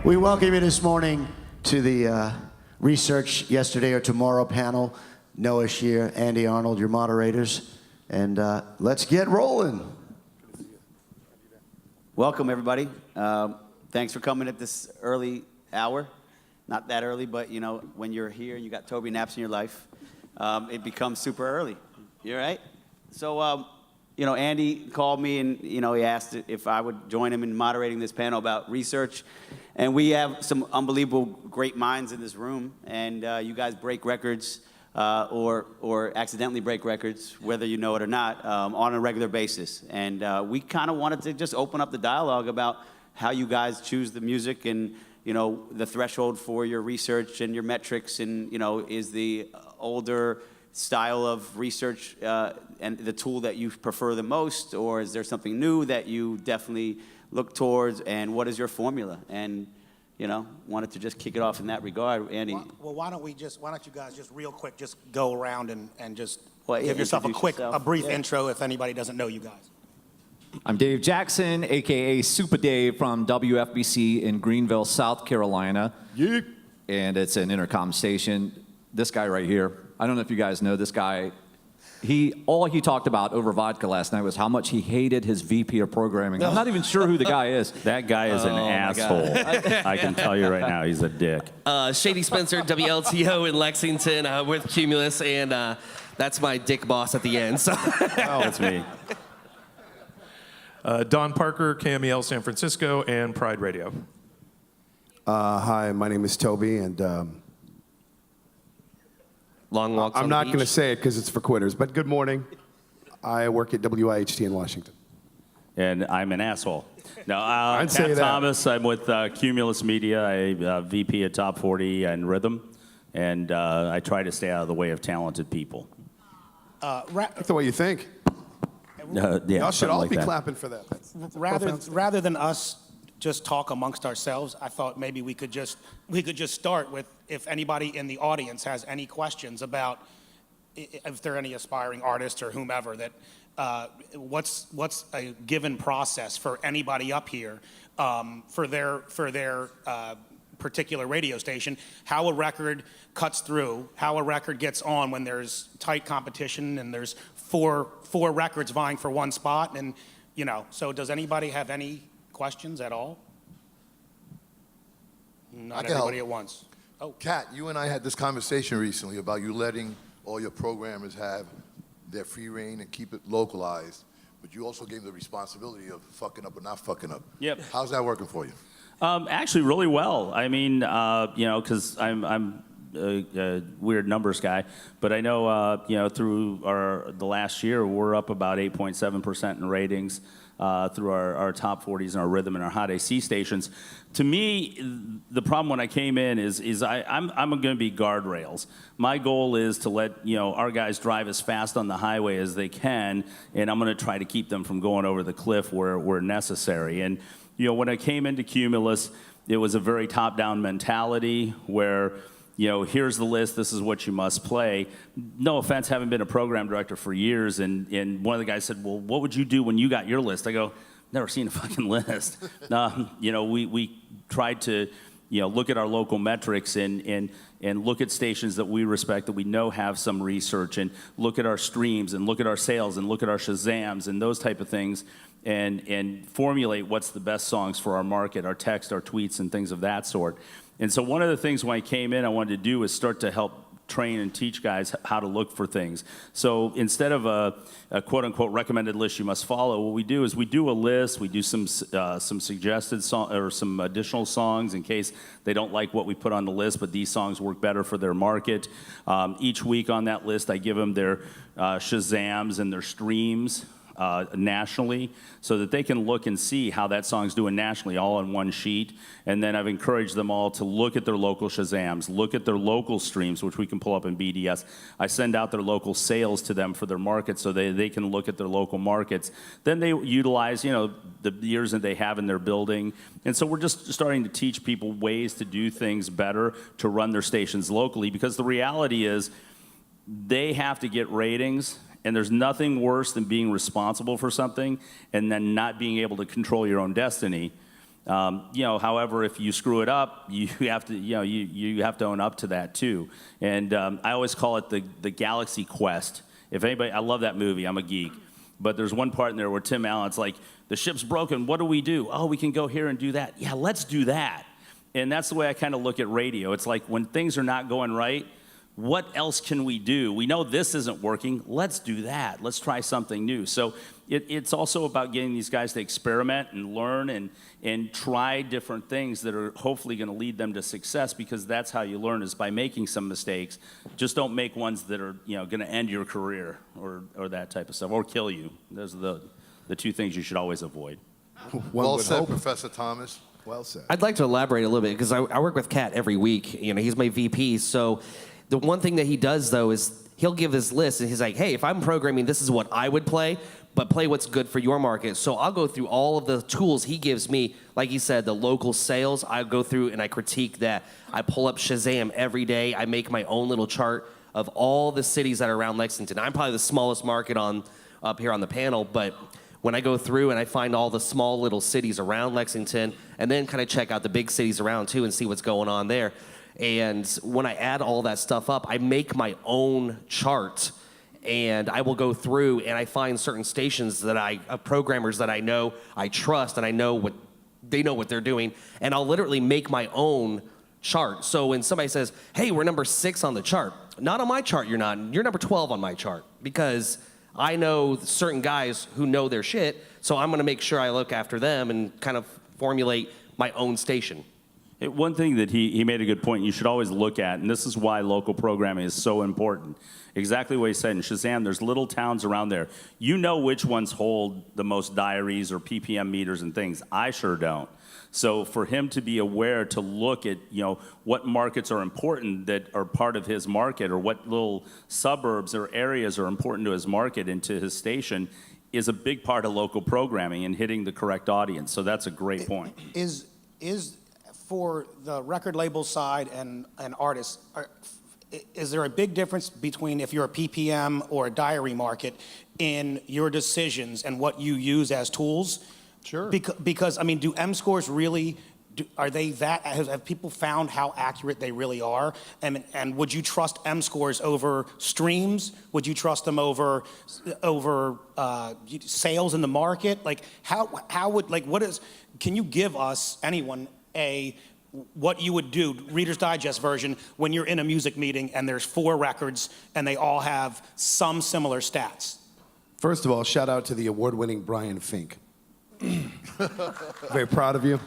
We welcome you this morning to the Research Yesterday or Tomorrow panel. Noah Shear, Andy Arnold, your moderators. And let's get rolling. Welcome, everybody. Thanks for coming at this early hour. Not that early, but you know, when you're here and you got Toby Naps in your life, it becomes super early. You all right? So, you know, Andy called me and, you know, he asked if I would join him in moderating this panel about research. And we have some unbelievable great minds in this room. And you guys break records or accidentally break records, whether you know it or not, on a regular basis. And we kind of wanted to just open up the dialogue about how you guys choose the music and, you know, the threshold for your research and your metrics. And, you know, is the older style of research and the tool that you prefer the most, or is there something new that you definitely look towards, and what is your formula? And, you know, wanted to just kick it off in that regard. Andy. Well, why don't you guys just real quick just go around and just Well, give yourself a brief Yeah. intro if anybody doesn't know you guys. I'm Dave Jackson, a.k.a. Super Dave from WFBC in Greenville, South Carolina. Yeah. And it's an intercom station. This guy right here, I don't know if you guys know this guy. All he talked about over vodka last night was how much he hated his VP of programming. I'm not even sure who the guy is. That guy is an asshole. I can tell you right now, he's a dick. Shady Spencer, WLTO in Lexington with Cumulus, and that's my dick boss at the end. So. Oh, that's me. Don Parker, KMEL San Francisco, and Pride Radio. Hi, my name is Toby, and Long walks on I'm the not beach. going to say it because it's for quitters, but good morning. I work at WIHT in Washington. And I'm an asshole. No, I'd say Pat that. Thomas, I'm with Cumulus Media, I VP at Top 40 and Rhythm, and I try to stay out of the way of talented people. That's the way you think. Yeah, Y'all should something all like be that. clapping for that. Rather than us just talk amongst ourselves, I thought maybe we could just start with if anybody in the audience has any questions about if there are any aspiring artists or whomever that what's a given process for anybody up here for their particular radio station, how a record cuts through, how a record gets on when there's tight competition and there's four records vying for one spot, and you know. So does anybody have any questions at all? Not everybody at once. Oh, Kat, you and I had this conversation recently about you letting all your programmers have their free reign and keep it localized, but you also gave them the responsibility of fucking up or not fucking up. Yep. How's that working for you? Actually, really well. I mean, you know, because I'm a weird numbers guy, but I know, you know, through the last year, we're up about 8.7% in ratings through our top 40s and our rhythm and our hot AC stations. To me, the problem when I came in is I'm going to be guardrails. My goal is to let, you know, our guys drive as fast on the highway as they can, and I'm going to try to keep them from going over the cliff where necessary. And you know, when I came into Cumulus, it was a very top-down mentality where, you know, here's the list, this is what you must play. No offense, haven't been a program director for years, and one of the guys said, well, what would you do when you got your list? I go, never seen a fucking list. You know, we tried to, you know, look at our local metrics and look at stations that we respect, that we know have some research, and look at our streams, and look at our sales, and look at our Shazams, and those type of things, and formulate what's the best songs for our market, our text, our tweets, and things of that sort. And so one of the things when I came in I wanted to do is start to help train and teach guys how to look for things. So instead of a quote-unquote recommended list you must follow, what we do is we do a list, we do some suggested song or some additional songs in case they don't like what we put on the list, but these songs work better for their market. Each week on that list I give them their Shazams and their streams nationally, so that they can look and see how that song's doing nationally all on one sheet. And then I've encouraged them all to look at their local Shazams, look at their local streams, which we can pull up in BDS. I send out their local sales to them for their market so they can look at their local markets. Then they utilize, you know, the years that they have in their building. And so we're just starting to teach people ways to do things better, to run their stations locally, because the reality is they have to get ratings. And there's nothing worse than being responsible for something and then not being able to control your own destiny. However, if you screw it up, you have to, you have to own up to that too. And I always call it the Galaxy Quest. If anybody, I love that movie. I'm a geek. But there's one part in there where Tim Allen's like, the ship's broken. What do we do? Oh, we can go here and do that. Yeah, let's do that. And that's the way I kind of look at radio. It's like when things are not going right, what else can we do? We know this isn't working. Let's do that. Let's try something new. So it's also about getting these guys to experiment and learn and try different things that are hopefully going to lead them to success, because that's how you learn, is by making some mistakes. Just don't make ones that are going to end your career or that type of stuff, or kill you. Those are the two things you should always avoid. Well said, Professor Thomas. Well said. I'd like to elaborate a little bit because I work with Kat every week. He's my VP. So the one thing that he does, though, is he'll give his list, and he's like, hey, if I'm programming, this is what I would play, but play what's good for your market. So I'll go through all of the tools he gives me. Like he said, the local sales, I go through and I critique that. I pull up Shazam every day. I make my own little chart of all the cities that are around Lexington. I'm probably the smallest market up here on the panel, but when I go through and I find all the small little cities around Lexington, and then kind of check out the big cities around too and see what's going on there. And when I add all that stuff up, I make my own chart, and I will go through and I find certain stations that programmers that I know, I trust, and I know they know what they're doing, and I'll literally make my own chart. So when somebody says, hey, we're number 6 on the chart, not on my chart, you're not. You're number 12 on my chart, because I know certain guys who know their shit, so I'm going to make sure I look after them and kind of formulate my own station. One thing that he made a good point you should always look at, and this is why local programming is so important, exactly what he said. In Shazam, there's little towns around there. You know which ones hold the most diaries or PPM meters and things. I sure don't. So for him to be aware to look at what markets are important that are part of his market, or what little suburbs or areas are important to his market and to his station, is a big part of local programming and hitting the correct audience. So that's a great point. Is for the record label side and artists, is there a big difference between if you're a PPM or a diary market in your decisions and what you use as tools? Sure. Because I mean, do M scores really? Are they that? Have people found how accurate they really are? And would you trust M scores over streams? Would you trust them over sales in the market? Like how would what is? Can you give us anyone what you would do, Reader's Digest version, when you're in a music meeting and there's 4 records and they all have some similar stats? First of all, shout out to the award-winning Brian Fink. Very proud of you.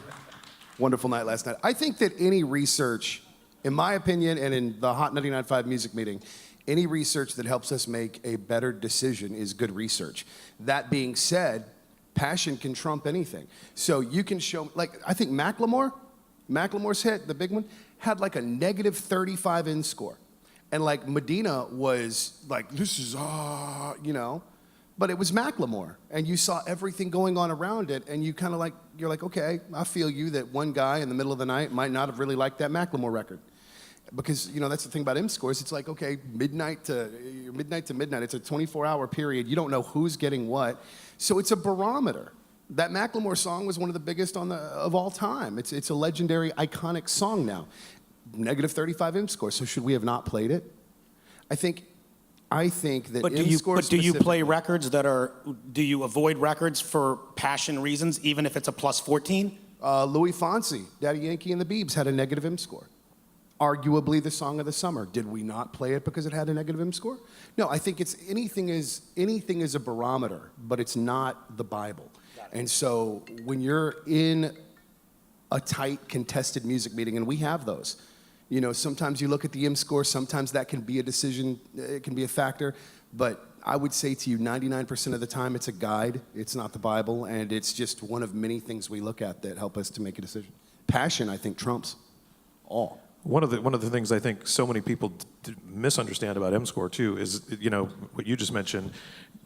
Wonderful night last night. I think that any research, in my opinion, and in the Hot 99.5 music meeting, any research that helps us make a better decision is good research. That being said, passion can trump anything. So you can show, I think Macklemore's hit, the big one, had like a negative 35 in score. And Medina was like, this is, but it was Macklemore. And you saw everything going on around it, and you kind of you're like, okay, I feel you that one guy in the middle of the night might not have really liked that Macklemore record. Because, that's the thing about M scores. It's like, okay, midnight to midnight. It's a 24-hour period. You don't know who's getting what. So it's a barometer. That Macklemore song was one of the biggest of all time. It's a legendary, iconic song now. Negative 35 M score. So should we have not played it? I think that But do you play records that are? Do you avoid records for passion reasons, even if it's a plus 14? Louis Fonsi, Daddy Yankee and the Biebs had a negative M score. Arguably the song of the summer. Did we not play it because it had a negative M score? No, I think anything is a barometer, but it's not the Bible. And so when you're in a tight, contested music meeting, and we have those, sometimes you look at the M score, sometimes that can be a decision, it can be a factor, but I would say to you 99% of the time it's a guide, it's not the Bible, and it's just one of many things we look at that help us to make a decision. Passion, I think, trumps all. One of the things I think so many people misunderstand about M score too is what you just mentioned.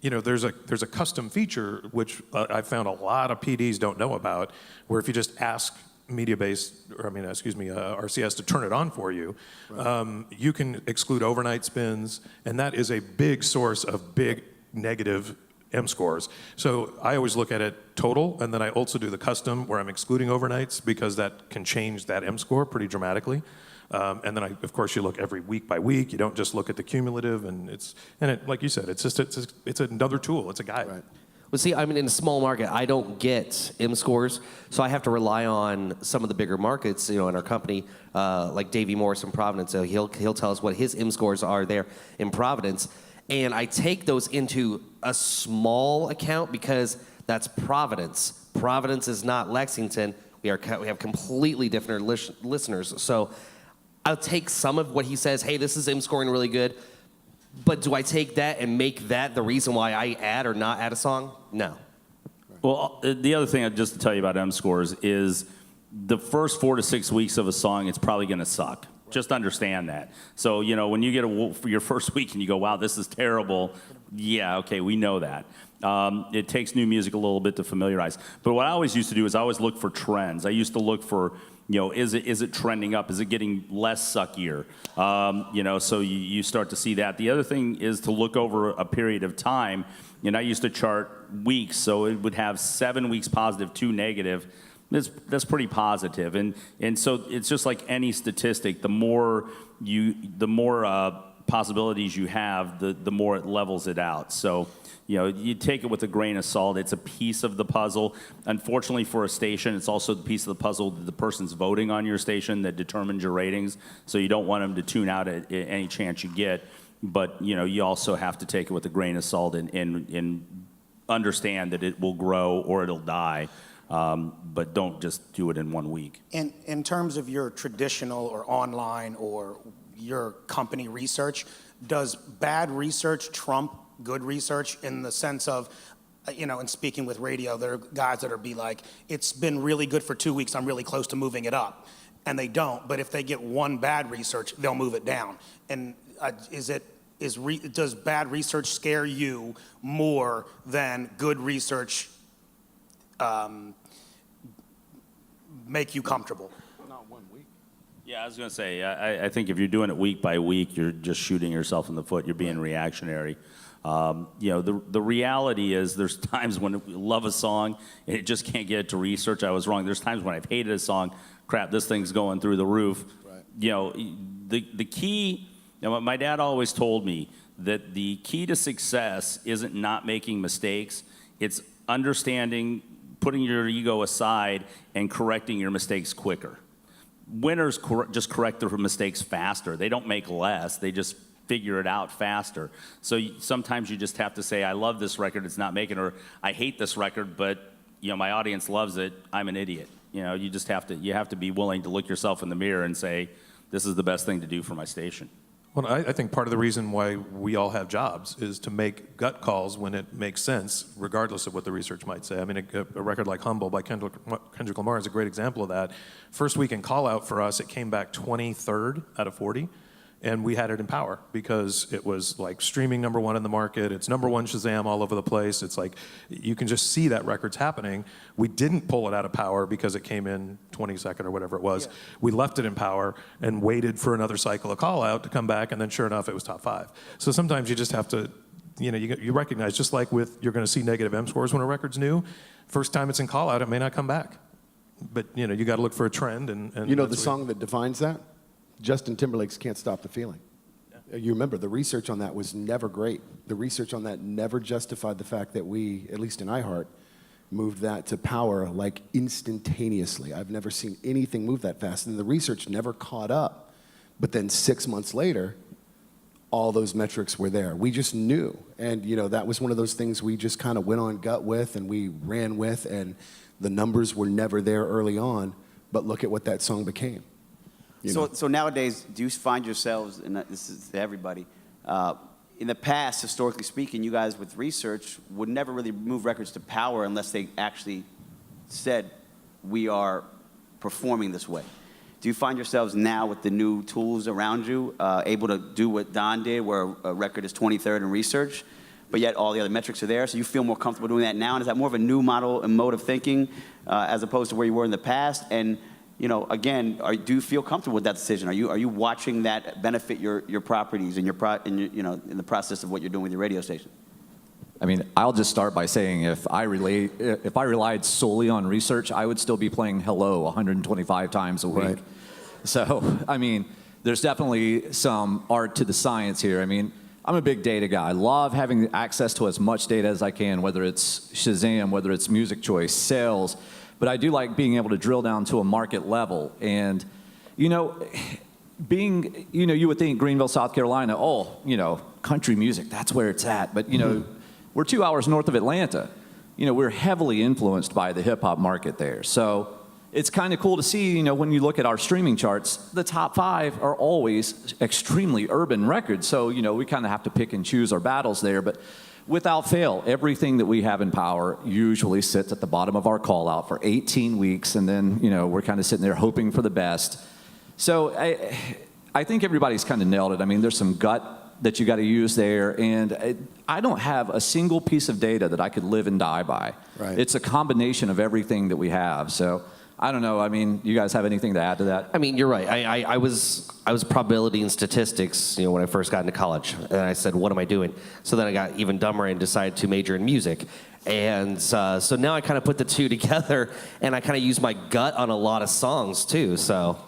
There's a custom feature which I found a lot of PDs don't know about, where if you just ask RCS to turn it on for you, right. You can exclude overnight spins, and that is a big source of big negative M scores. So I always look at it total, and then I also do the custom where I'm excluding overnights because that can change that M score pretty dramatically. And then of course, you look every week by week. You don't just look at the cumulative, and like you said, it's another tool. It's a guide. Right. Well, see, I mean, in a small market, I don't get M scores, so I have to rely on some of the bigger markets, in our company, like Davey Morris in Providence. So he'll tell us what his M scores are there in Providence, and I take those into a small account because that's Providence. Providence is not Lexington. We have completely different listeners. So I'll take some of what he says. Hey, this is M scoring really good. But do I take that and make that the reason why I add or not add a song? No. Well, the other thing just to tell you about M scores is the first 4 to 6 weeks of a song, it's probably going to suck. Right. Just understand that. So, when you get for your first week and you go, wow, this is terrible. Yeah, okay, we know that. It takes new music a little bit to familiarize. But what I always used to do is I always look for trends. I used to look for, is it trending up? Is it getting less suckier? So you start to see that. The other thing is to look over a period of time. I used to chart weeks, so it would have 7 weeks positive, 2 negative. That's pretty positive. And so it's just like any statistic. The more possibilities you have, the more it levels it out. So, you take it with a grain of salt. It's a piece of the puzzle. Unfortunately for a station, it's also the piece of the puzzle that the person's voting on your station that determines your ratings. So you don't want them to tune out at any chance you get. But, you also have to take it with a grain of salt and understand that it will grow or it'll die. But don't just do it in 1 week. In terms of your traditional or online or your company research, does bad research trump good research in the sense of, in speaking with radio, there are guys that be like, it's been really good for 2 weeks, I'm really close to moving it up. And they don't, but if they get one bad research, they'll move it down. And does bad research scare you more than good research make you comfortable? Yeah, I was going to say, I think if you're doing it week by week, you're just shooting yourself in the foot. You're being reactionary. The reality is there's times when we love a song and it just can't get it to research. I was wrong. There's times when I've hated a song. Crap, this thing's going through the roof. Right. The key, my dad always told me that the key to success isn't not making mistakes. It's understanding, putting your ego aside and correcting your mistakes quicker. Winners just correct their mistakes faster. They don't make less. They just figure it out faster. So sometimes you just have to say, I love this record, it's not making, or I hate this record, but my audience loves it, I'm an idiot. You just have to be willing to look yourself in the mirror and say, this is the best thing to do for my station. Well, I think part of the reason why we all have jobs is to make gut calls when it makes sense, regardless of what the research might say. I mean, a record like Humble by Kendrick Lamar is a great example of that. First week in call out for us, it came back 23rd out of 40. And we had it in Power because it was like streaming #1 in the market. It's #1 Shazam all over the place. It's like you can just see that record's happening. We didn't pull it out of Power because it came in 22nd or whatever it was. Yeah. We left it in Power and waited for another cycle of call out to come back, and then sure enough, it was top 5. So sometimes you just have to, you recognize, just like you're going to see negative M scores when a record's new. First time it's in call out, it may not come back. But you got to look for a trend. And the song that defines that? Justin Timberlake's Can't Stop the Feeling. Yeah. You remember, the research on that was never great. The research on that never justified the fact that we, at least in iHeart, moved that to Power like instantaneously. I've never seen anything move that fast. And the research never caught up. But then 6 months later, all those metrics were there. We just knew. And, that was one of those things we just kind of went on gut with and we ran with. And the numbers were never there early on. But look at what that song became. So nowadays, do you find yourselves, and this is to everybody, in the past, historically speaking, you guys with research would never really move records to Power unless they actually said, we are performing this way. Do you find yourselves now with the new tools around you able to do what Don did, where a record is 23rd in research, but yet all the other metrics are there, so you feel more comfortable doing that now? And is that more of a new model and mode of thinking as opposed to where you were in the past? And again, do you feel comfortable with that decision? Are you watching that benefit your properties and in the process of what you're doing with your radio station? I mean, I'll just start by saying if I relied solely on research, I would still be playing Hello 125 times a week. Right. So, I mean, there's definitely some art to the science here. I mean, I'm a big data guy. I love having access to as much data as I can, whether it's Shazam, whether it's Music Choice, sales. But I do like being able to drill down to a market level. And, you know, you would think Greenville, South Carolina, country music, that's where it's at. But, we're 2 hours north of Atlanta. We're heavily influenced by the hip hop market there. So it's kind of cool to see, when you look at our streaming charts, the top 5 are always extremely urban records. So, we kind of have to pick and choose our battles there. But without fail, everything that we have in power usually sits at the bottom of our call out for 18 weeks. And then, we're kind of sitting there hoping for the best. So I think everybody's kind of nailed it. I mean, there's some gut that you got to use there, and I don't have a single piece of data that I could live and die by. Right. It's a combination of everything that we have. So I don't know. I mean, you guys have anything to add to that? I mean, you're right. I was probability and statistics, when I first got into college, and I said, what am I doing? So then I got even dumber and decided to major in music. And so now I kind of put the two together, and I kind of use my gut on a lot of songs too. So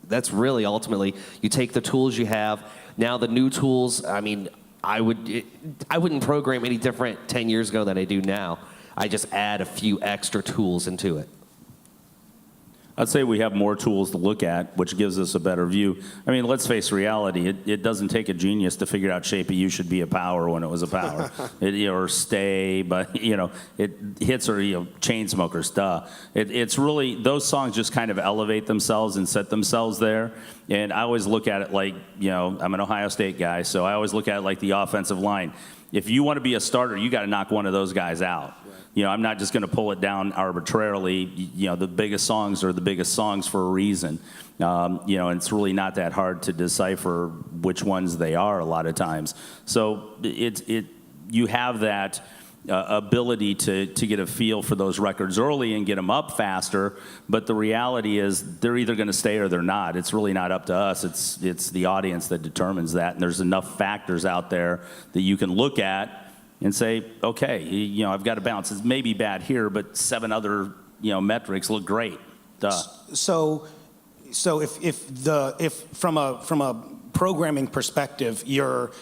that's really ultimately, you take the tools you have. Now the new tools, I mean, I wouldn't program any different 10 years ago than I do now. I just add a few extra tools into it. I'd say we have more tools to look at, which gives us a better view. I mean, let's face reality. It doesn't take a genius to figure out Shape of You should be a power when it was a power. Or Stay, but, it hits or, Chainsmokers, duh. It's really, those songs just kind of elevate themselves and set themselves there. And I always look at it like, I'm an Ohio State guy, so I always look at it like the offensive line. If you want to be a starter, you got to knock one of those guys out. I'm not just going to pull it down arbitrarily. The biggest songs are the biggest songs for a reason. And it's really not that hard to decipher which ones they are a lot of times. So you have that ability to get a feel for those records early and get them up faster. But the reality is they're either going to stay or they're not. It's really not up to us. It's the audience that determines that. And there's enough factors out there that you can look at and say, okay, I've got to balance. It's maybe bad here, but 7 other, metrics look great. Duh. So if from a programming perspective, your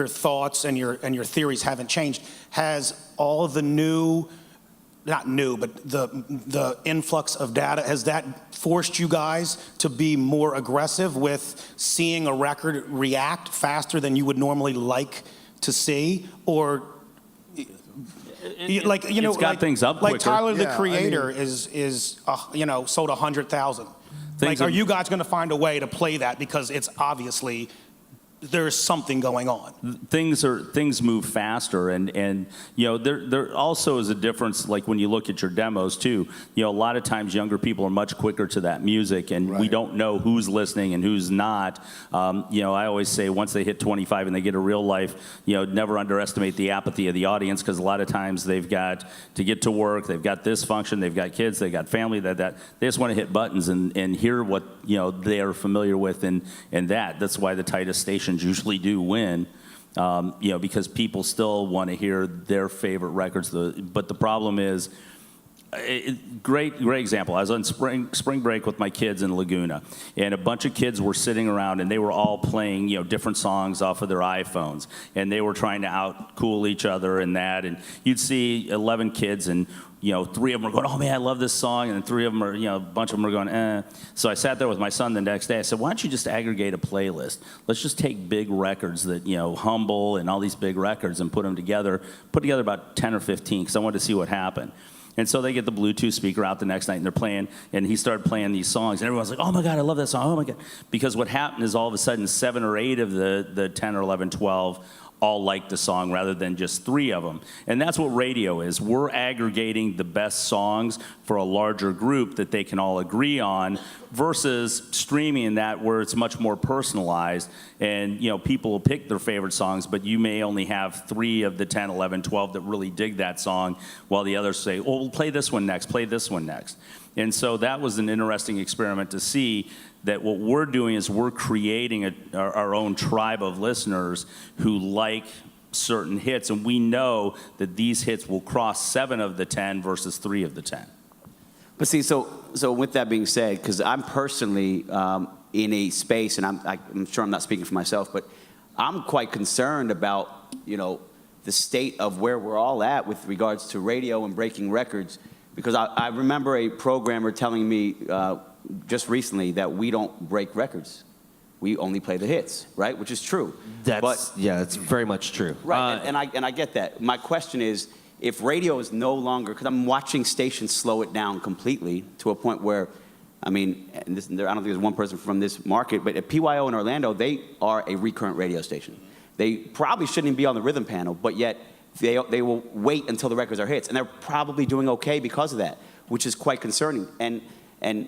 thoughts and your theories haven't changed, has all of the not new, but the influx of data, has that forced you guys to be more aggressive with seeing a record react faster than you would normally like to see? Or It's got things up like quicker. Tyler the Yeah, Creator is sold 100,000. Things Are are- you guys going to find a way to play that, because it's obviously there's something going on? Things move faster, and there also is a difference, like when you look at your demos too. A lot of times younger people are much quicker to that music, and we Right. don't know who's listening and who's not. I always say once they hit 25 and they get a real life, never underestimate the apathy of the audience, because a lot of times they've got to get to work, they've got this function, they've got kids, they've got family, that they just want to hit buttons and hear what they are familiar with, and that's why the tightest stations usually do win, because people still want to hear their favorite records. But the problem is, great example. I was on spring break with my kids in Laguna, and a bunch of kids were sitting around, and they were all playing different songs off of their iPhones, and they were trying to out-cool each other and that. And you'd see 11 kids, and 3 of them are going, oh man, I love this song, and then 3 of them are, a bunch of them are going, eh. So I sat there with my son the next day. I said, why don't you just aggregate a playlist? Let's just take big records that, Humble and all these big records, and put together about 10 or 15, because I wanted to see what happened. And so they get the Bluetooth speaker out the next night, and they're playing, and he started playing these songs, and everyone's like, oh my God, I love that song, oh my God. Because what happened is all of a sudden 7 or 8 of the 10 or 11, 12 all like the song rather than just 3 of them. And that's what radio is. We're aggregating the best songs for a larger group that they can all agree on, versus streaming that, where it's much more personalized, and people will pick their favorite songs, but you may only have 3 of the 10, 11, 12 that really dig that song, while the others say, oh, we'll play this one next, play this one next. And so that was an interesting experiment to see that what we're doing is we're creating our own tribe of listeners who like certain hits, and we know that these hits will cross 7 of the 10 versus 3 of the 10. But see, so with that being said, because I'm personally in a space, and I'm sure I'm not speaking for myself, but I'm quite concerned about, the state of where we're all at with regards to radio and breaking records. Because I remember a programmer telling me just recently that we don't break records. We only play the hits, right? Which is true. It's very much true. Right, and I get that. My question is, if radio is no longer, because I'm watching stations slow it down completely to a point where, I don't think there's one person from this market, but at PYO in Orlando, they are a recurrent radio station. They probably shouldn't even be on the rhythm panel, but yet they will wait until the records are hits, and they're probably doing okay because of that, which is quite concerning. And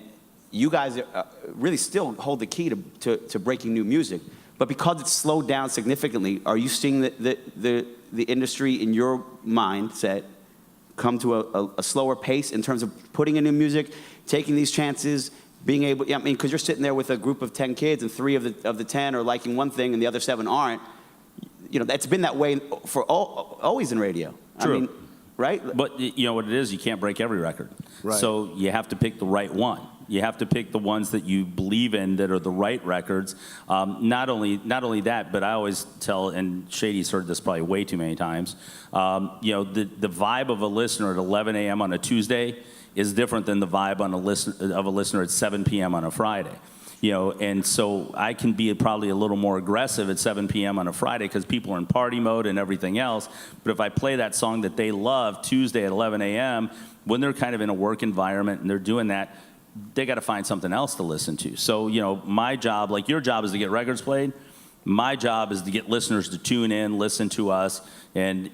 you guys really still hold the key to breaking new music, but because it's slowed down significantly, are you seeing the industry in your mindset come to a slower pace in terms of putting in new music, taking these chances, being able? Because you're sitting there with a group of 10 kids, and 3 of the 10 are liking one thing, and the other 7 aren't. That's been that way for always in radio. True. Right? But you know what it is? You can't break every record. Right. So you have to pick the right one. You have to pick the ones that you believe in that are the right records. Not only that, but I always tell, and Shady's heard this probably way too many times, the vibe of a listener at 11 a.m. on a Tuesday is different than the vibe of a listener at 7 p.m. on a Friday. And so I can be probably a little more aggressive at 7 p.m. on a Friday because people are in party mode and everything else. But if I play that song that they love Tuesday at 11 a.m., when they're kind of in a work environment and they're doing that, they got to find something else to listen to. So, my job, like your job, is to get records played. My job is to get listeners to tune in, listen to us, and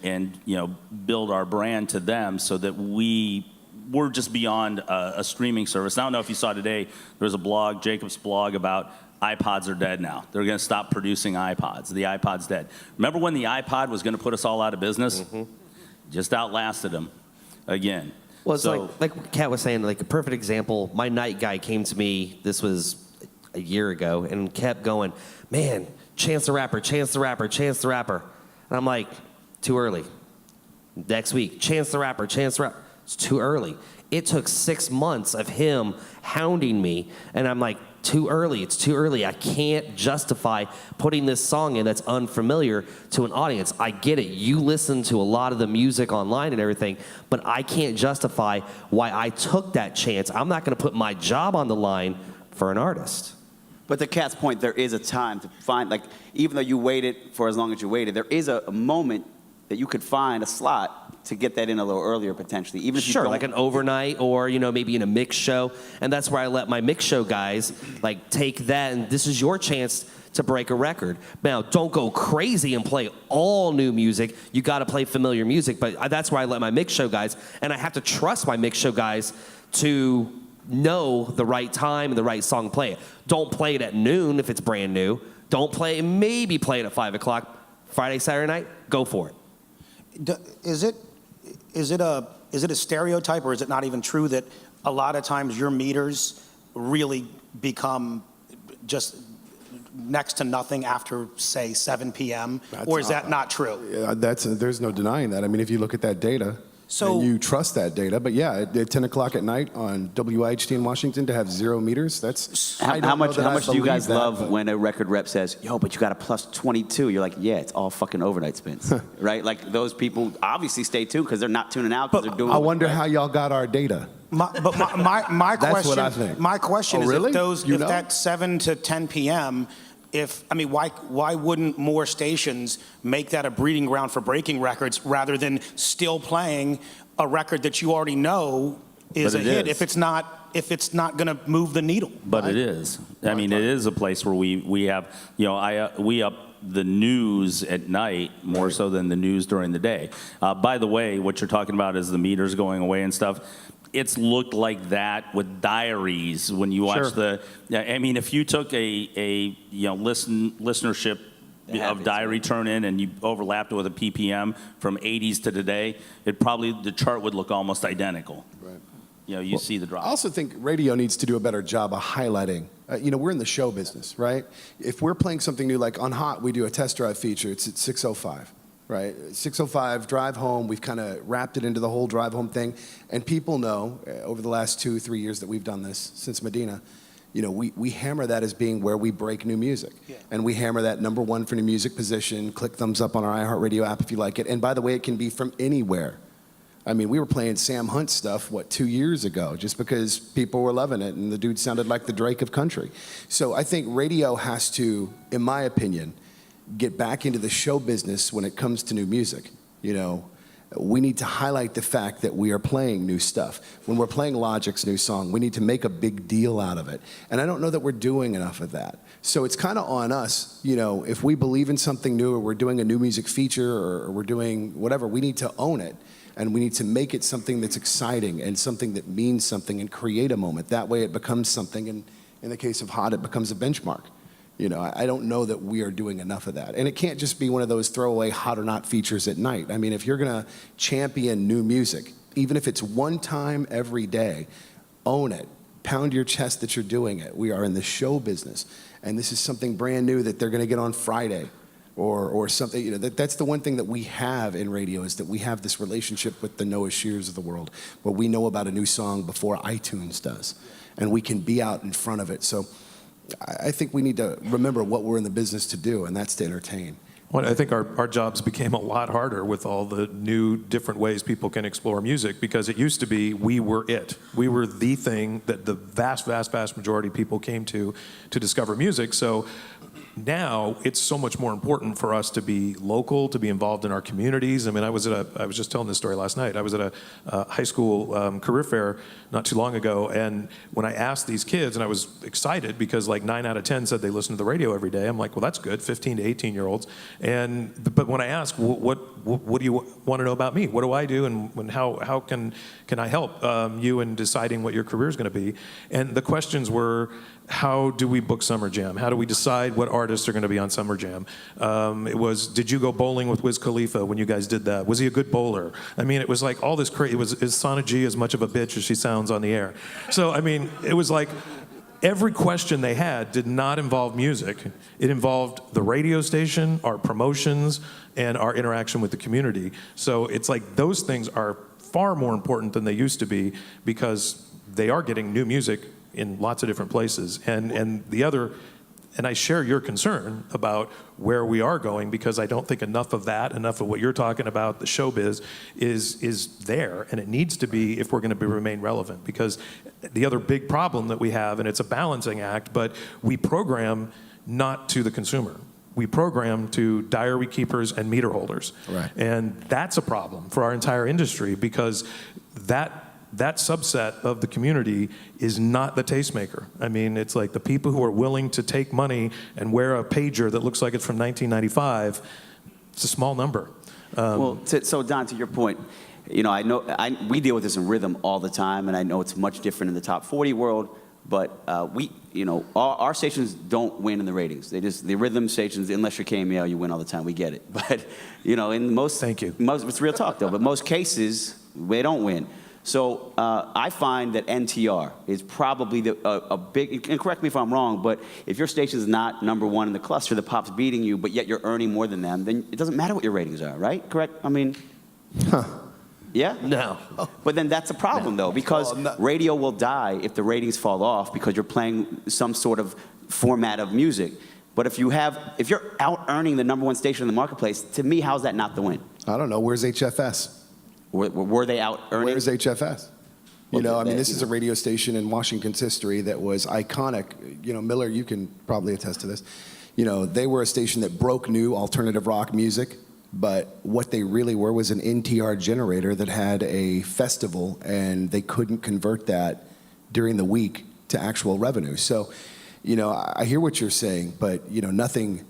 build our brand to them so that we're just beyond a streaming service. I don't know if you saw today, there was a blog, Jacob's blog, about iPods are dead now. They're going to stop producing iPods. The iPod's dead. Remember when the iPod was going to put us all out of business? Mm-hmm. Just outlasted them again. Well, it's like Kat was saying, like a perfect example. My night guy came to me, this was a year ago, and kept going, man, Chance the Rapper, Chance the Rapper, Chance the Rapper. And I'm like, too early. Next week, Chance the Rapper, Chance the Rapper. It's too early. It took 6 months of him hounding me, and I'm like, too early, it's too early. I can't justify putting this song in that's unfamiliar to an audience. I get it. You listen to a lot of the music online and everything, but I can't justify why I took that chance. I'm not going to put my job on the line for an artist. But to Kat's point, there is a time to find, even though you waited for as long as you waited, there is a moment that you could find a slot to get that in a little earlier potentially, even if you Sure, don't. like an overnight or, maybe in a mix show. And that's where I let my mix show guys, take that, and this is your chance to break a record. Now, don't go crazy and play all new music. You got to play familiar music, but that's where I let my mix show guys, and I have to trust my mix show guys to know the right time and the right song to play it. Don't play it at noon if it's brand new. Don't maybe play it at 5 o'clock. Friday, Saturday night, go for it. Is it a stereotype, or is it not even true that a lot of times your meters really become just next to nothing after, say, 7 p.m.? Or is that not true? Yeah, there's no denying that. I mean, if you look at that data, So- and you trust that data. But yeah, at 10 o'clock at night on WIHT in Washington to have 0 meters, that's... I don't How know much that I do you guys believe that, love but- when a record rep says, yo, but you got a plus 22? You're like, yeah, it's all fucking overnight spins, right? Like, those people obviously stay tuned because they're not tuning out because they're doing... I wonder how y'all got our data. My That's question, what I think. My question Oh, is, really? if that 7 to 10 p.m., why wouldn't more stations make that a breeding ground for breaking records rather than still playing a record that you already know is a But it hit is. if it's not going to move the needle? But it is. I mean, it is a place where we have, we up the news at night more so than the news during the day. By the way, what you're talking about is the meters going away and stuff. It's looked like that with diaries when you watch if you took a listenership of diary turn in and you overlapped it with a ppm from 80s to today, the chart would look almost identical. Right. You see the drop. I also think radio needs to do a better job of highlighting. We're in the show business, right? If we're playing something new, like on Hot, we do a test drive feature. It's at 6:05. right? 605, drive home. We've kind of wrapped it into the whole drive home thing. And people know over the last 2-3 years that we've done this since Medina, you know, we hammer that as being where we break new music. Yeah. And we hammer that #1 for new music position. Click thumbs up on our iHeartRadio app if you like it. And by the way, it can be from anywhere. I mean, we were playing Sam Hunt stuff, 2 years ago, just because people were loving it and the dude sounded like the Drake of country. So I think radio has to, in my opinion, get back into the show business when it comes to new music. You know, we need to highlight the fact that we are playing new stuff. When we're playing Logic's new song, we need to make a big deal out of it. And I don't know that we're doing enough of that. So it's kind of on us, you know, if we believe in something new or we're doing a new music feature or we're doing whatever, we need to own it. And we need to make it something that's exciting and something that means something and create a moment. That way it becomes something, and in the case of Hot, it becomes a benchmark. You know, I don't know that we are doing enough of that. And it can't just be one of those throwaway hot or not features at night. I mean, if you're going to champion new music, even if it's one time every day, own it. Pound your chest that you're doing it. We are in the show business. And this is something brand new that they're going to get on Friday or something. You know, that's the one thing that we have in radio is that we have this relationship with the Noah Shears of the world where we know about a new song before iTunes does. And we can be out in front of it. So I think we need to remember what we're in the business to do, and that's to entertain. Well, I think our jobs became a lot harder with all the new different ways people can explore music, because it used to be we were it. We were the thing that the vast, vast, vast majority of people came to discover music. So now it's so much more important for us to be local, to be involved in our communities. I mean, I was just telling this story last night. I was at a high school career fair not too long ago, and when I asked these kids, and I was excited because like 9 out of 10 said they listen to the radio every day. I'm like, well, that's good, 15 to 18-year-olds. But when I asked, what do you want to know about me? What do I do, and how can I help you in deciding what your career is going to be? And the questions were, how do we book Summer Jam? How do we decide what artists are going to be on Summer Jam? It was, did you go bowling with Wiz Khalifa when you guys did that? Was he a good bowler? I mean, it was like all this crazy. Is Sana G as much of a bitch as she sounds on the air? So, I mean, it was like every question they had did not involve music. It involved the radio station, our promotions, and our interaction with the community. So it's like those things are far more important than they used to be, because they are getting new music in lots of different places. And the other, and I share your concern about where we are going, because I don't think enough of what you're talking about, the showbiz, is there, and it needs to be if we're going to remain relevant. Because the other big problem that we have, and it's a balancing act, but we program not to the consumer. We program to diary keepers and meter holders. Right. And that's a problem for our entire industry, because that subset of the community is not the tastemaker. I mean, it's like the people who are willing to take money and wear a pager that looks like it's from 1995, it's a small number. So Don, to your point, you know, we deal with this in rhythm all the time, and I know it's much different in the top 40 world, but our stations don't win in the ratings. The rhythm stations, unless you're KML, you win all the time. We get it. But, you know, in most... Thank you. It's real talk, though, but most cases, they don't win. So I find that NTR is probably a big, and correct me if I'm wrong, but if your station is not #1 in the cluster, the pop's beating you, but yet you're earning more than them, then it doesn't matter what your ratings are, right? Correct? I mean, yeah? No. But then that's a problem, though, because radio will die if the ratings fall off because you're playing some sort of format of music. But if you're out earning the #1 station in the marketplace, to me, how's that not the win? I don't know. Where's HFS? Were they out earning? Where's HFS? You know, I mean, this is a radio station in Washington's history that was iconic. You know, Miller, you can probably attest to this. You know, they were a station that broke new alternative rock music, but what they really were was an NTR generator that had a festival, and they couldn't convert that during the week to actual revenue. So, you know, I hear what you're saying, but, you know, nothing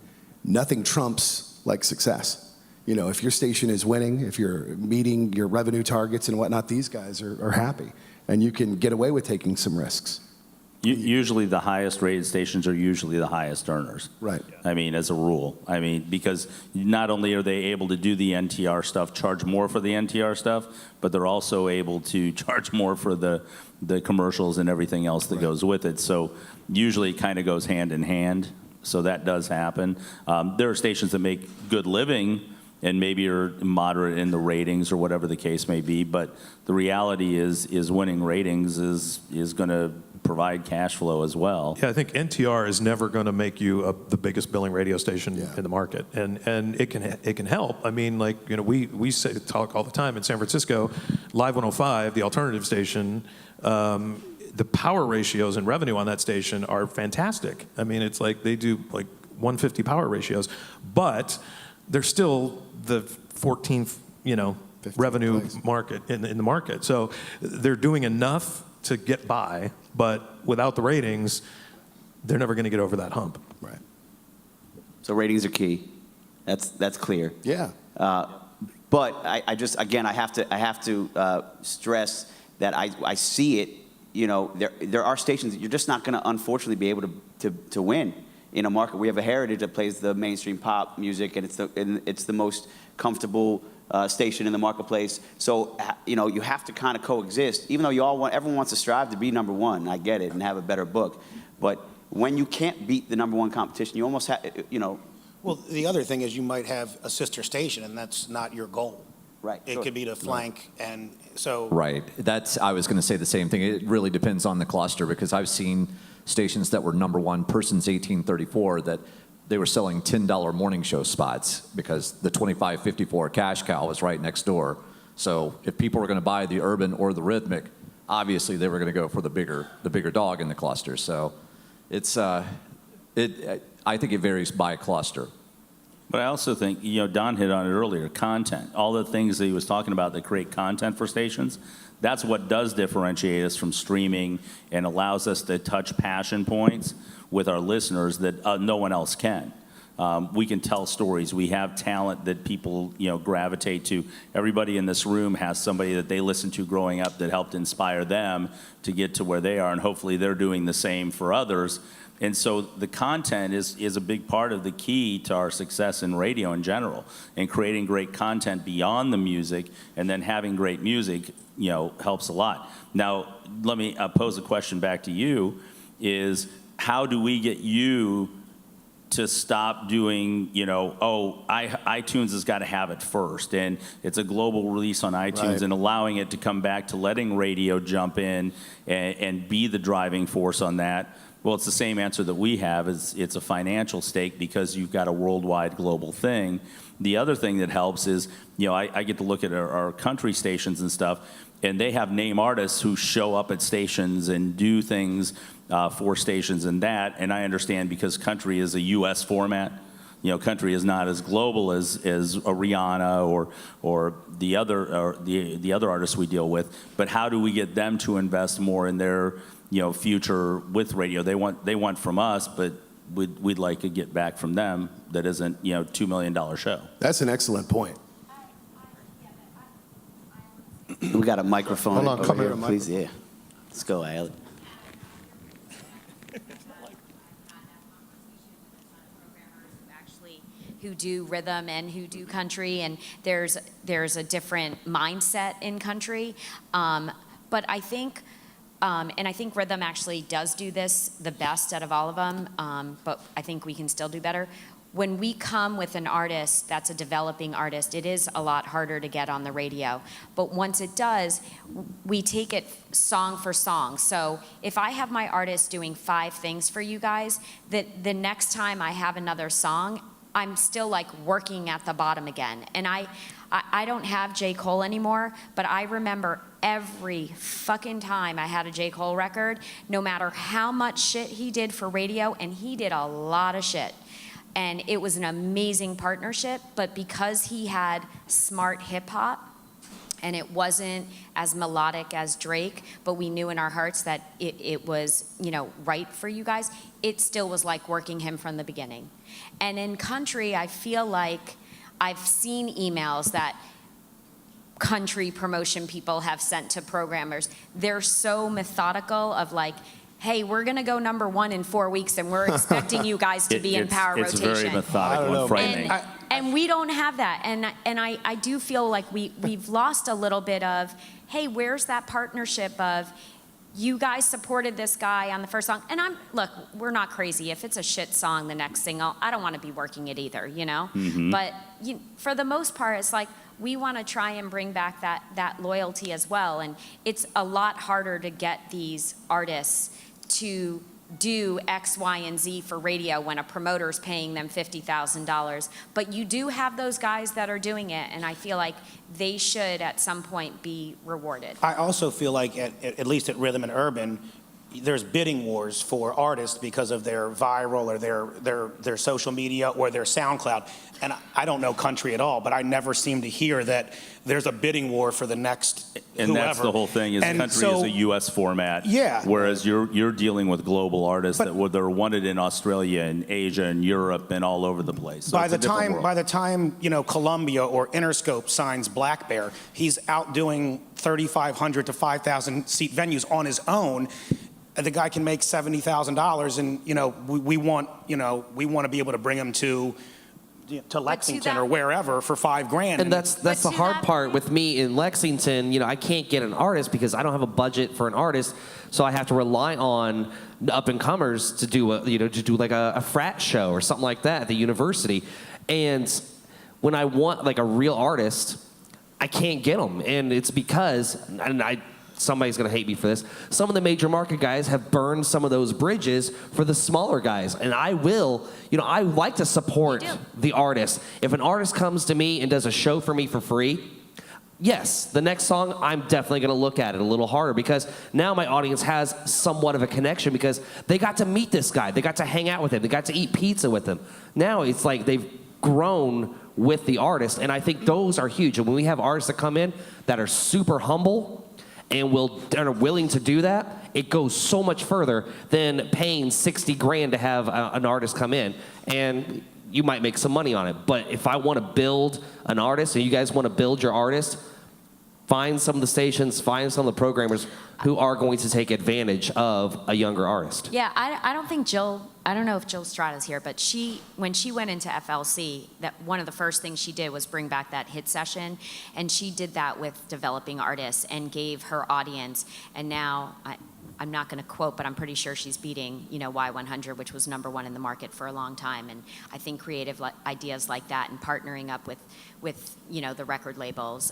trumps like success. You know, if your station is winning, if you're meeting your revenue targets and whatnot, these guys are happy. And you can get away with taking some risks. Usually the highest rated stations are usually the highest earners. Right. I mean, as a rule. I mean, because not only are they able to do the NTR stuff, charge more for the NTR stuff, but they're also able to charge more for the commercials and everything else that goes with it. So usually it kind of goes hand in hand. So that does happen. There are stations that make good living and maybe you're moderate in the ratings or whatever the case may be. But the reality is winning ratings is going to provide cash flow as well. Yeah, I think NTR is never going to make you the biggest billing radio station in the market, and it can help. I mean, like, you know, we talk all the time in San Francisco, Live 105, the alternative station. The power ratios and revenue on that station are fantastic. I mean, it's like they do like 150 power ratios, but they're still the 14th, you know, revenue market in the market. So they're doing enough to get by, but without the ratings, they're never going to get over that hump. Right. So ratings are key. That's clear. Yeah. But I just, again, I have to stress that I see it. You know, there are stations that you're just not going to, unfortunately, be able to win in a market. We have a heritage that plays the mainstream pop music, and it's the most comfortable station in the marketplace. So, you know, you have to kind of coexist. Even though everyone wants to strive to be number one. I get it, and have a better book. But when you can't beat the number one competition, you almost have, you know. Well, the other thing is you might have a sister station, and that's not your goal. Right. It could be to flank, and so. Right. I was going to say the same thing. It really depends on the cluster, because I've seen stations that were number one, Persons 1834, that they were selling $10 morning show spots because the 2554 cash cow was right next door. So if people were going to buy the urban or the rhythmic, obviously they were going to go for the bigger dog in the cluster. So it's I think it varies by cluster. But I also think, you know, Don hit on it earlier, content. All the things that he was talking about that create content for stations, that's what does differentiate us from streaming and allows us to touch passion points with our listeners that no one else can. We can tell stories. We have talent that people, you know, gravitate to. Everybody in this room has somebody that they listened to growing up that helped inspire them to get to where they are, and hopefully they're doing the same for others. And so the content is a big part of the key to our success in radio in general, and creating great content beyond the music, and then having great music, you know, helps a lot. Now, let me pose a question back to you, is how do we get you to stop doing, you know, iTunes has got to have it first, and it's a global release on iTunes, Right. and allowing it to come back to letting radio jump in and be the driving force on that? Well, it's the same answer that we have. It's a financial stake because you've got a worldwide global thing. The other thing that helps is, you know, I get to look at our country stations and stuff, and they have name artists who show up at stations and do things for stations and that. And I understand, because country is a U.S. format. You know, country is not as global as a Rihanna or the other artists we deal with. But how do we get them to invest more in their, you know, future with radio? They want from us, but we'd like to get back from them that isn't, you know, $2 million show. That's an excellent point. We got a microphone. Hold on, over come here, here, please. Yeah. Let's go, Alec. Who do rhythm and who do country, and there's a different mindset in country, but I think and I think rhythm actually does do this the best out of all of them, but I think we can still do better. When we come with an artist that's a developing artist, it is a lot harder to get on the radio. But once it does, we take it song for song. So if I have my artist doing 5 things for you guys, that the next time I have another song, I'm still like working at the bottom again. And I don't have J. Cole anymore, but I remember every fucking time I had a J. Cole record, no matter how much shit he did for radio, and he did a lot of shit. And it was an amazing partnership, but because he had smart hip hop, and it wasn't as melodic as Drake, but we knew in our hearts that it was, you know, right for you guys, it still was like working him from the beginning. And in country, I feel like I've seen emails that country promotion people have sent to programmers. They're so methodical of like, hey, we're gonna go number 1 in 4 weeks, and we're expecting you guys to be in power rotation. It's very methodical and frightening. And we don't have that. And I do feel like we've lost a little bit of, hey, where's that partnership of, you guys supported this guy on the first song, and look, we're not crazy. If it's a shit song, the next single, I don't want to be working it either, you know? But for the most part, it's like, we want to try and bring back that loyalty as well. And it's a lot harder to get these artists to do X, Y, and Z for radio when a promoter's paying them $50,000. But you do have those guys that are doing it, and I feel like they should at some point be rewarded. I also feel like, at least at Rhythm and Urban, there's bidding wars for artists because of their viral or their social media or their SoundCloud. And I don't know country at all, but I never seem to hear that there's a bidding war for the next And whoever. that's the whole thing, is And country so- is a U.S. format. Yeah. Whereas you're dealing with global artists But- that are wanted in Australia and Asia and Europe and all over the place. So By it's a the different time, world. by the time Columbia or Interscope signs Black Bear, he's out doing 3,500 to 5,000 seat venues on his own. The guy can make $70,000, and we want to be able to bring him to Lexington or wherever for $5,000. And that's the to hard that part point- with me in Lexington. I can't get an artist because I don't have a budget for an artist, so I have to rely on up and comers to do like a frat show or something like that at the university. And when I want like a real artist, I can't get them, and it's because somebody's going to hate me for this. Some of the major market guys have burned some of those bridges for the smaller guys. And I like to support You do. the artist. If an artist comes to me and does a show for me for free, yes, the next song, I'm definitely going to look at it a little harder because now my audience has somewhat of a connection because they got to meet this guy. They got to hang out with him. They got to eat pizza with him. Now it's like they've grown with the artist. And I think those are huge. And when we have artists that come in that are super humble and are willing to do that, it goes so much further than paying $60,000 to have an artist come in. And you might make some money on it. But if I want to build an artist and you guys want to build your artist, find some of the stations, find some of the programmers who are going to take advantage of a younger artist. Yeah, I don't think I don't know if Jill Strata's here, but when she went into FLC, that one of the first things she did was bring back that hit session, and she did that with developing artists and gave her audience, and now I'm not going to quote, but I'm pretty sure she's beating, Y100, which was #1 in the market for a long time. And I think creative ideas like that and partnering up with the record labels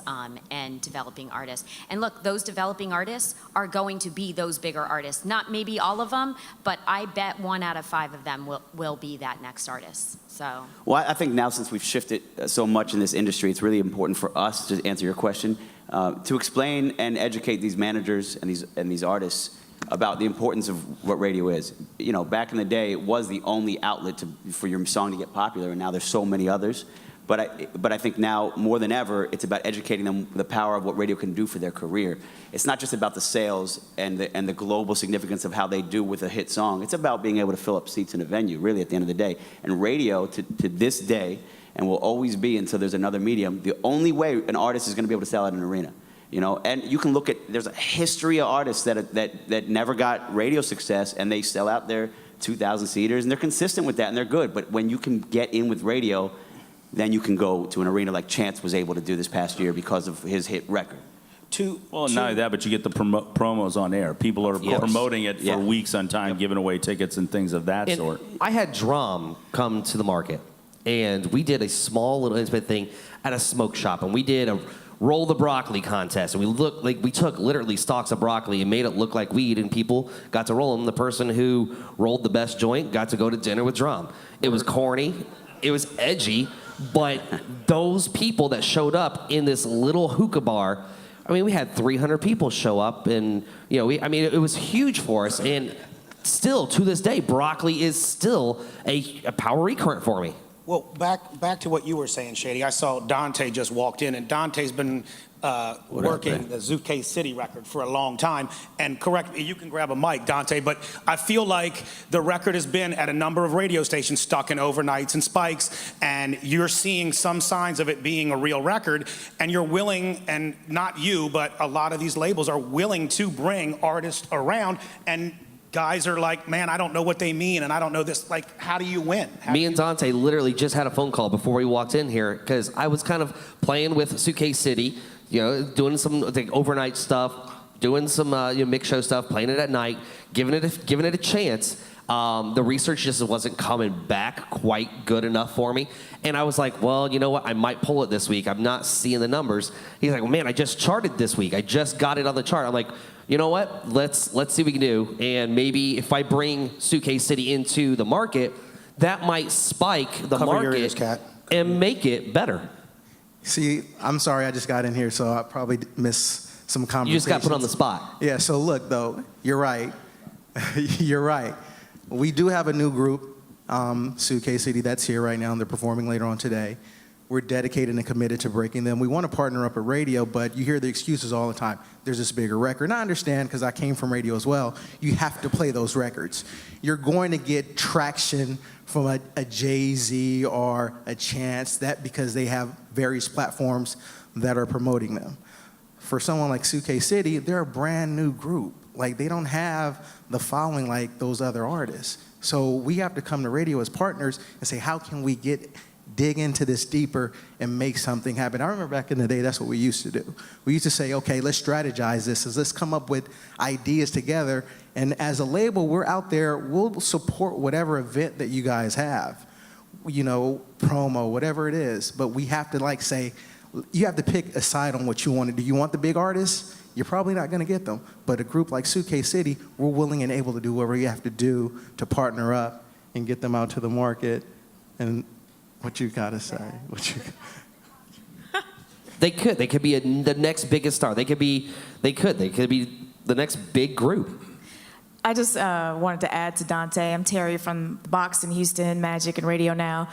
and developing artists. And look, those developing artists are going to be those bigger artists. Not maybe all of them, but I bet 1 out of 5 of them will be that next artist. So. Well, I think now since we've shifted so much in this industry, it's really important for us, to answer your question, to explain and educate these managers and these artists about the importance of what radio is. Back in the day, it was the only outlet for your song to get popular, and now there's so many others. But I think now, more than ever, it's about educating them the power of what radio can do for their career. It's not just about the sales and the global significance of how they do with a hit song. It's about being able to fill up seats in a venue, really, at the end of the day. And radio, to this day, and will always be until there's another medium, the only way an artist is going to be able to sell at an arena. And you can look at, there's a history of artists that never got radio success, and they sell out their 2,000 seaters, and they're consistent with that, and they're good. But when you can get in with radio, then you can go to an arena like Chance was able to do this past year because of his hit record. Well, not only that, but you get the promos on air. People are promoting it for weeks on time, giving away tickets and things of that And sort. I had Drum come to the market, and we did a small little intimate thing at a smoke shop, and we did a roll the broccoli contest, and we took literally stalks of broccoli and made it look like weed, and people got to roll them. The person who rolled the best joint got to go to dinner with Drum. It was corny, it was edgy, but those people that showed up in this little hookah bar, we had 300 people show up, and it was huge for us. And still, to this day, broccoli is still a power recurrent for me. Well, back to what you were saying, Shady. I saw Dante just walked in, and Dante's been working the Zuke City record for a long time. And correct me, you can grab a mic, Dante, but I feel like the record has been at a number of radio stations stuck in overnights and spikes, and you're seeing some signs of it being a real record, and you're willing, and not you, but a lot of these labels are willing to bring artists around, and guys are like, man, I don't know what they mean, and I don't know this. Like, how do you win? Me and Dante literally just had a phone call before we walked in here because I was kind of playing with Suitcase City, doing some overnight stuff, doing some mix show stuff, playing it at night, giving it a chance. The research just wasn't coming back quite good enough for me. And I was like, well, you know what? I might pull it this week. I'm not seeing the numbers. He's like, well, man, I just charted this week. I just got it on the chart. I'm like, you know what? Let's see what we can do. And maybe if I bring Suitcase City into the market, that might spike the Cover your ears, market Kat. and make it better. See, I'm sorry I just got in here, so I probably missed some conversations. You just got put on the spot. Yeah, so look, though, you're right. You're right. We do have a new group, Suitcase City, that's here right now, and they're performing later on today. We're dedicated and committed to breaking them. We want to partner up at radio, but you hear the excuses all the time. There's this bigger record. And I understand, because I came from radio as well, you have to play those records. You're going to get traction from a Jay-Z or a Chance, that because they have various platforms that are promoting them. For someone like Suitcase City, they're a brand new group. Like, they don't have the following like those other artists. So we have to come to radio as partners and say, how can we dig into this deeper and make something happen? I remember back in the day, that's what we used to do. We used to say, okay, let's strategize this. Let's come up with ideas together. And as a label, we're out there, we'll support whatever event that you guys have, you know, promo, whatever it is. But we have to like say, you have to pick a side on what you want to do. You want the big artists? You're probably not going to get them. But a group like Suitcase City, we're willing and able to do whatever you have to do to partner up and get them out to the market. And what you got to say? They could be the next biggest star. They could be the next big group. I just wanted to add to Dante. I'm Terry from Boston, Houston, Magic, and Radio Now.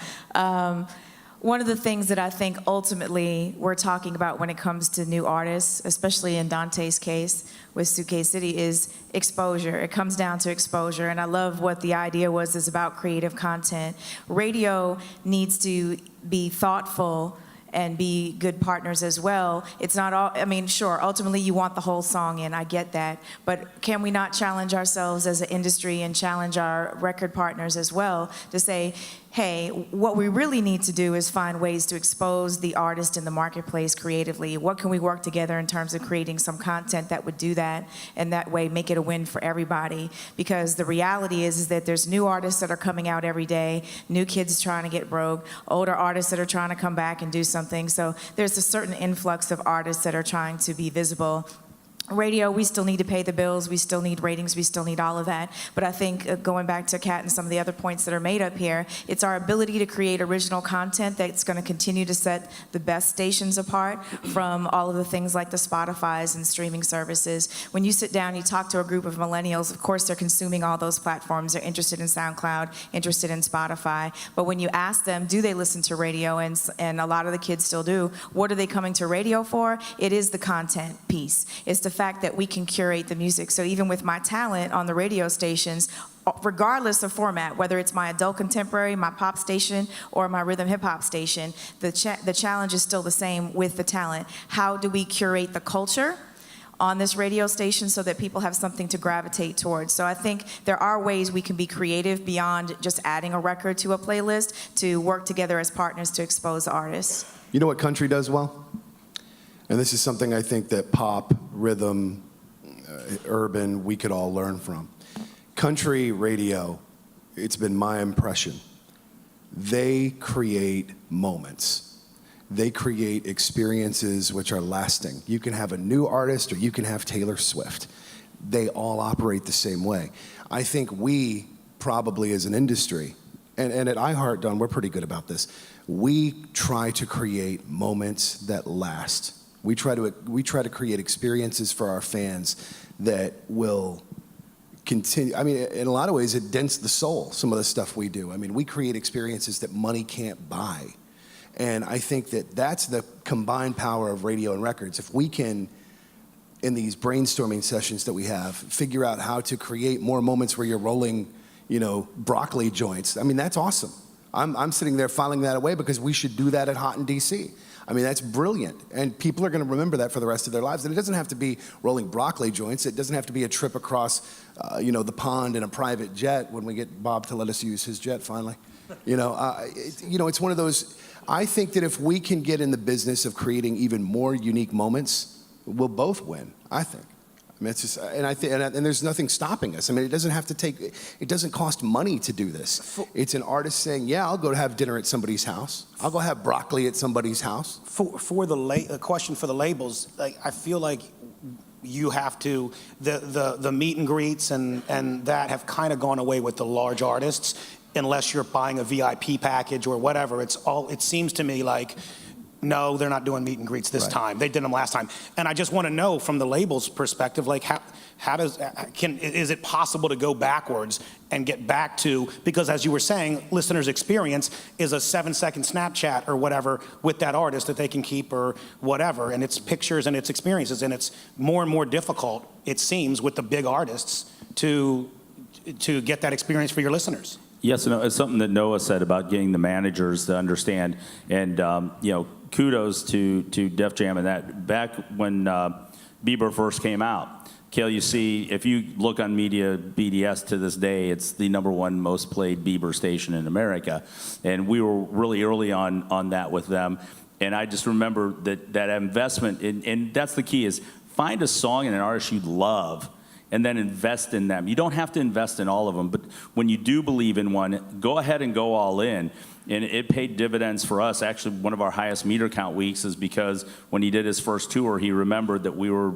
One of the things that I think ultimately we're talking about when it comes to new artists, especially in Dante's case with Suitcase City, is exposure. It comes down to exposure, and I love what the idea was is about creative content. Radio needs to be thoughtful and be good partners as well. It's not all, I mean, sure, ultimately you want the whole song in, I get that, but can we not challenge ourselves as an industry and challenge our record partners as well to say, hey, what we really need to do is find ways to expose the artist in the marketplace creatively. What can we work together in terms of creating some content that would do that, and that way make it a win for everybody? Because the reality is that there's new artists that are coming out every day, new kids trying to get broke, older artists that are trying to come back and do something. So there's a certain influx of artists that are trying to be visible. Radio, we still need to pay the bills, we still need ratings, we still need all of that. But I think going back to Kat and some of the other points that are made up here, it's our ability to create original content that's going to continue to set the best stations apart from all of the things like the Spotifys and streaming services. When you sit down, you talk to a group of millennials, of course they're consuming all those platforms. They're interested in SoundCloud, interested in Spotify. But when you ask them, do they listen to radio? And a lot of the kids still do. What are they coming to radio for? It is the content piece. It's the fact that we can curate the music. So even with my talent on the radio stations, regardless of format, whether it's my adult contemporary, my pop station, or my rhythm hip hop station, the challenge is still the same with the talent. How do we curate the culture on this radio station so that people have something to gravitate towards? So I think there are ways we can be creative beyond just adding a record to a playlist to work together as partners to expose artists. You know what country does well? And this is something I think that pop, rhythm, urban, we could all learn from. Country radio, it's been my impression, they create moments. They create experiences which are lasting. You can have a new artist or you can have Taylor Swift. They all operate the same way. I think we probably as an industry, and at iHeart, Don, we're pretty good about this, we try to create moments that last. We try to create experiences for our fans that will continue. I mean, in a lot of ways, it dents the soul, some of the stuff we do. I mean, we create experiences that money can't buy. And I think that that's the combined power of radio and records. If we can, in these brainstorming sessions that we have, figure out how to create more moments where you're rolling, you know, broccoli joints, I mean, that's awesome. I'm sitting there filing that away because we should do that at Hot in DC. I mean, that's brilliant. And people are going to remember that for the rest of their lives. And it doesn't have to be rolling broccoli joints. It doesn't have to be a trip across, the pond in a private jet when we get Bob to let us use his jet finally. It's one of those, I think that if we can get in the business of creating even more unique moments, we'll both win, I think. I mean, it's just, and I think, and there's nothing stopping us. I mean, it doesn't cost money to do this. It's an artist saying, yeah, I'll go have dinner at somebody's house. I'll go have broccoli at somebody's house. For the question for the labels, like, I feel like you have to, the meet and greets and that have kind of gone away with the large artists, unless you're buying a VIP package or whatever. It seems to me like, no, they're not doing meet and greets this time. They did them last time. And I just want to know from the label's perspective, like, is it possible to go backwards and get back to, because as you were saying, listeners' experience is a 7-second Snapchat or whatever with that artist that they can keep or whatever, and it's pictures and it's experiences, and it's more and more difficult, it seems, with the big artists to get that experience for your listeners. Yes, no, it's something that Noah said about getting the managers to understand, and kudos to Def Jam and that. Back when Bieber first came out, KLUC, if you look on media, BDS to this day, it's the #1 most played Bieber station in America, and we were really early on that with them. And I just remember that investment, and that's the key, is find a song and an artist you love, and then invest in them. You don't have to invest in all of them, but when you do believe in one, go ahead and go all in. And it paid dividends for us. Actually, one of our highest meter count weeks is because when he did his first tour, he remembered that we were,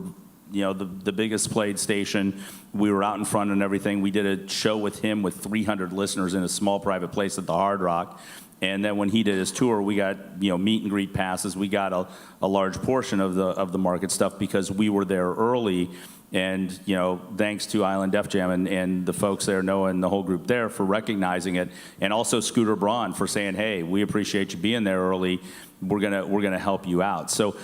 the biggest played station. We were out in front and everything. We did a show with him with 300 listeners in a small private place at the Hard Rock. And then when he did his tour, we got meet and greet passes. We got a large portion of the market stuff because we were there early. And thanks to Island Def Jam and the folks there, Noah and the whole group there, for recognizing it, and also Scooter Braun for saying, "Hey, we appreciate you being there early. We're gonna help you out." So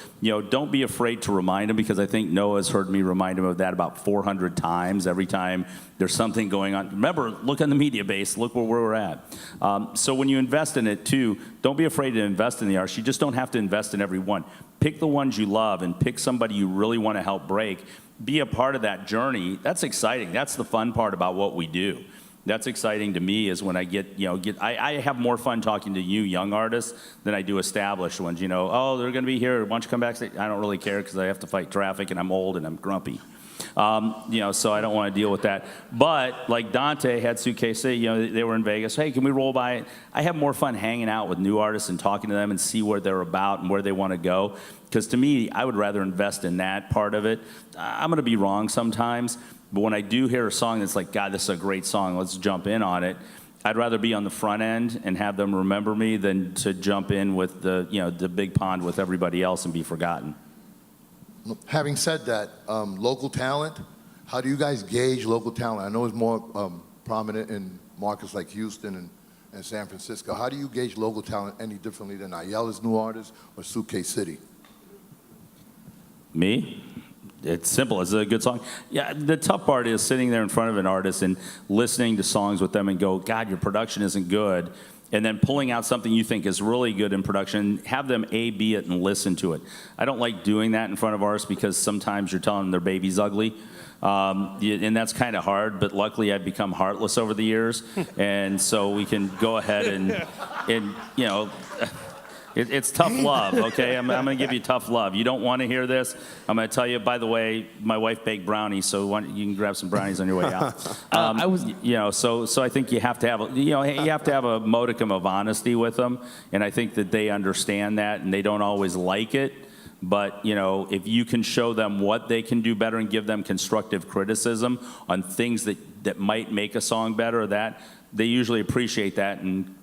don't be afraid to remind him, because I think Noah's heard me remind him of that about 400 times every time there's something going on. Remember, look on the media base. Look where we're at. So when you invest in it too, don't be afraid to invest in the artists. You just don't have to invest in every one. Pick the ones you love and pick somebody you really want to help break. Be a part of that journey. That's exciting. That's the fun part about what we do. That's exciting to me, is when I I have more fun talking to you young artists than I do established ones. Oh, they're going to be here. Why don't you come back? I don't really care, because I have to fight traffic and I'm old and I'm grumpy. So I don't want to deal with that. But like Dante had Suitcase City, they were in Vegas. Hey, can we roll by? I have more fun hanging out with new artists and talking to them and see where they're about and where they want to go. Because to me, I would rather invest in that part of it. I'm going to be wrong sometimes, but when I do hear a song that's like, God, this is a great song, let's jump in on it, I'd rather be on the front end and have them remember me than to jump in with the big pond with everybody else and be forgotten. Having said that, local talent, how do you guys gauge local talent? I know it's more prominent in markets like Houston and San Francisco. How do you gauge local talent any differently than Ayala's new artist or Suitcase City? Me? It's simple. It's a good song. Yeah, the tough part is sitting there in front of an artist and listening to songs with them and go, God, your production isn't good. And then pulling out something you think is really good in production, have them A/B it and listen to it. I don't like doing that in front of artists, because sometimes you're telling them their baby's ugly. And that's kind of hard, but luckily I've become heartless over the years. And so we can go ahead and it's tough love, okay? I'm going to give you tough love. You don't want to hear this. I'm going to tell you, by the way, my wife baked brownies, so you can grab some brownies on your way out. So I think you have to have, you have to have a modicum of honesty with them, and I think that they understand that, and they don't always like it. But, if you can show them what they can do better and give them constructive criticism on things that might make a song better, or that, they usually appreciate that and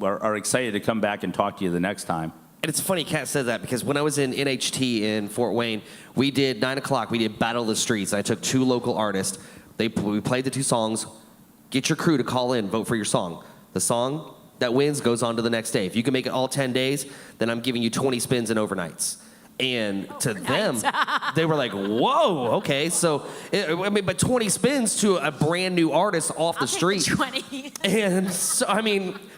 are excited to come back and talk to you the next time. And it's funny Kat said that, because when I was in NHT in Fort Wayne, we did 9 o'clock, we did Battle of the Streets. I took 2 local artists. We played the 2 songs. Get your crew to call in, vote for your song. The song that wins goes on to the next day. If you can make it all 10 days, then I'm giving you 20 spins and overnights. And to them, they were like, whoa, okay. So, but 20 spins to a brand new artist off the street. 20. And so,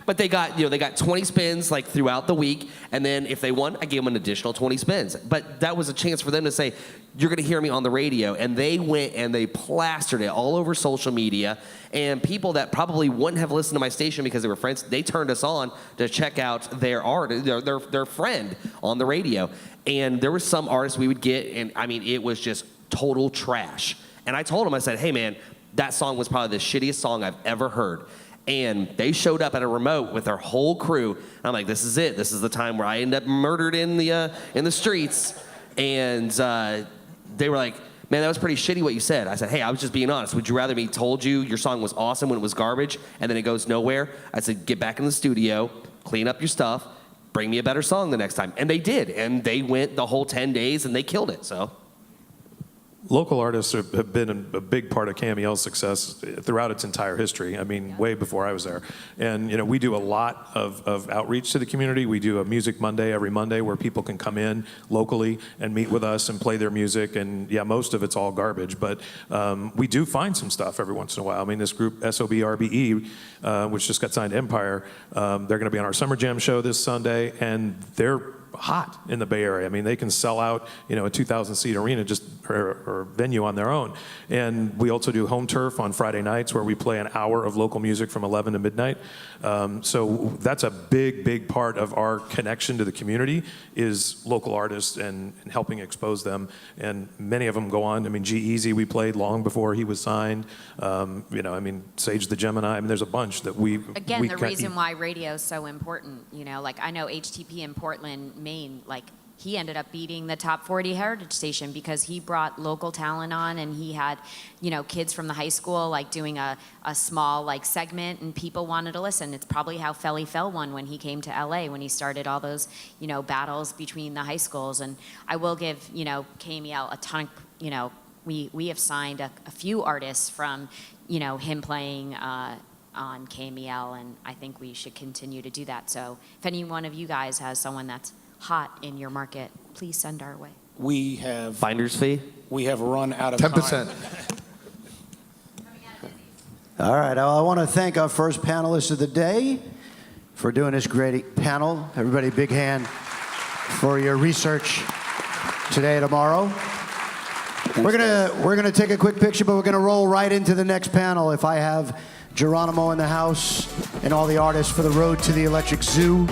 but they got, they got 20 spins like throughout the week. And then if they won, I gave them an additional 20 spins. But that was a chance for them to say, you're going to hear me on the radio. And they went and they plastered it all over social media. And people that probably wouldn't have listened to my station because they were friends, they turned us on to check out their art, their friend on the radio. And there were some artists we would get, and it was just total trash. And I told him, I said, hey man, that song was probably the shittiest song I've ever heard. And they showed up at a remote with their whole crew. And I'm like, this is it. This is the time where I end up murdered in the streets. And they were like, man, that was pretty shitty what you said. I said, hey, I was just being honest. Would you rather me told you your song was awesome when it was garbage and then it goes nowhere? I said, get back in the studio, clean up your stuff, bring me a better song the next time. And they did. And they went the whole 10 days and they killed it. So. Local artists have been a big part of KMEL's success throughout its entire history. I mean, way before I was there. And, you know, we do a lot of outreach to the community. We do a Music Monday every Monday where people can come in locally and meet with us and play their music. And, yeah, most of it's all garbage. But we do find some stuff every once in a while. I mean, this group, SOBRBE, which just got signed to Empire, they're going to be on our Summer Jam show this Sunday. And they're hot in the Bay Area. I mean, they can sell out, you know, a 2,000-seat arena just or venue on their own. And we also do home turf on Friday nights where we play an hour of local music from 11 to midnight. So that's a big part of our connection to the community is local artists and helping expose them. And many of them go on. I mean, G-Eazy we played long before he was signed. You know, I mean, Sage the Gemini. I mean, there's a bunch that we Again, the reason why radio is so important, you know, like I know HTP in Portland, Maine, like he ended up beating the top 40 heritage station because he brought local talent on and he had, you know, kids from the high school like doing a small like segment and people wanted to listen. It's probably how Felly Fell won when he came to LA when he started all those, you know, battles between the high schools. And I will give, you know, KMEL a ton, you know, we have signed a few artists from, you know, him playing on KMEL, and I think we should continue to do that. So if any one of you guys has someone that's hot in your market, please send our way. We have Finder's fee? we have run out of 10%. time. All right, I want to thank our first panelist of the day for doing this great panel. Everybody, big hand for your research today, tomorrow. We're gonna take a quick picture, but we're gonna roll right into the next panel. If I have Geronimo in the house and all the artists for the Road to the Electric Zoo,